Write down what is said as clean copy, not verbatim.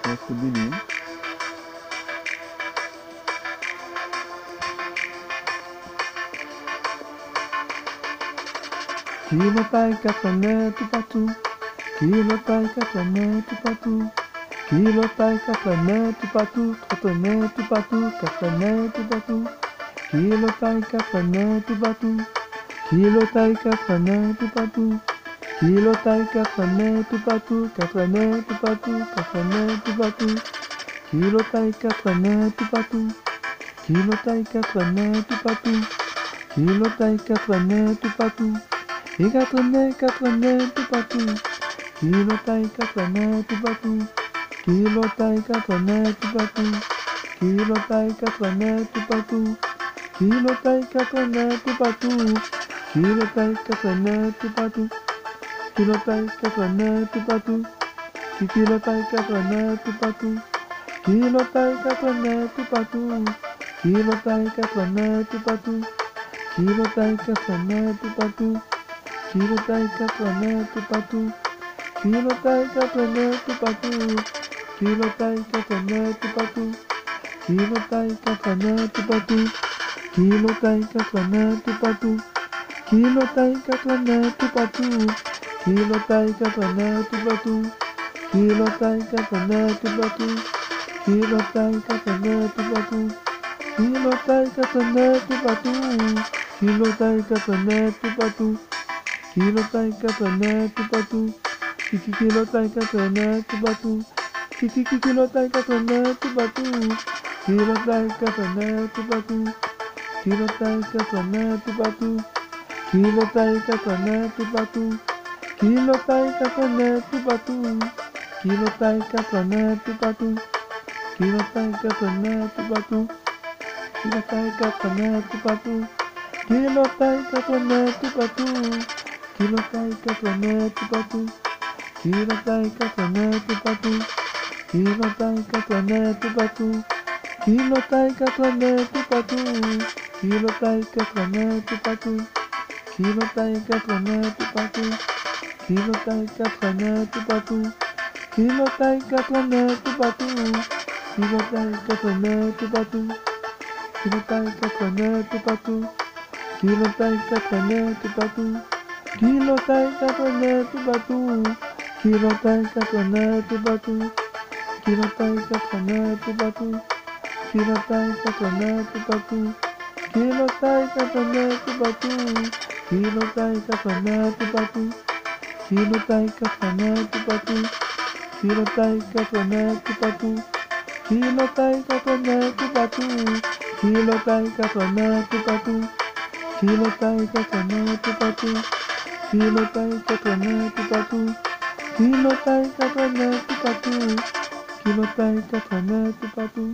Vou subir. Kilotai kaplane tu patu, kilotai kaplane tu patu, kilotai kaplane tu patu, kaplane tu patu, kaplane tu patu, kilotai kaplane tu patu, kilotai kaplane tu patu, kilotai kaplane tu patu, kaplane tu patu, kaplane tu patu, kilotai kaplane tu patu, kilotai kaplane tu patu, kilotai kaplane tu patu. Kaplane tu patu, kilotai kaplane tu patu, kilotai kaplane tu patu, kilotai kaplane tu patu, kilotai kaplane tu patu, kilotai kaplane tu patu, kilotai kaplane tu patu, kilotai kaplane tu patu, kilotai kaplane tu patu, kilotai kaplane tu patu, kilotai kaplane tu patu. Kilotai kaplane tu patu, kilotai kaplane tu patu, kilotai kaplane tu patu, kilotai kaplane tu patu, kilotai kaplane tu patu, kilotai kaplane tu patu, kilotai kaplane tu patu, kilotai kaplane tu patu, kilotai kaplane tu patu, kilotai kaplane tu patu, kilotai kaplane tu patu. Kilotai kaplane tu patu, kilotai kaplane tu patu, kilotai kaplane tu patu, kilotai kaplane tu patu, kilotai kaplane tu patu, kilotai kaplane tu patu, kilotai kaplane tu patu, kilotai kaplane tu patu, kilotai kaplane tu patu, kilotai kaplane tu patu, kilotai kaplane tu patu. Kilotai kaplane tu patu, kilotai kaplane tu patu, kilotai kaplane tu patu, kilotai kaplane tu patu, kilotai kaplane tu patu, kilotai kaplane tu patu, kilotai kaplane tu patu, kilotai kaplane tu patu, kilotai kaplane tu patu, kilotai kaplane tu patu, kilotai kaplane tu patu. Kilotai kaplane tu patu, kilotai kaplane tu patu, kilotai kaplane tu patu, kilotai kaplane tu patu, kilotai kaplane tu patu, kilotai kaplane tu patu, kilotai kaplane tu patu, kilotai kaplane tu patu, kilotai kaplane tu patu, kilotai kaplane tu patu, kilotai kaplane tu patu. Kilotai kaplane tu patu, kilotai kaplane tu patu, kilotai kaplane tu patu.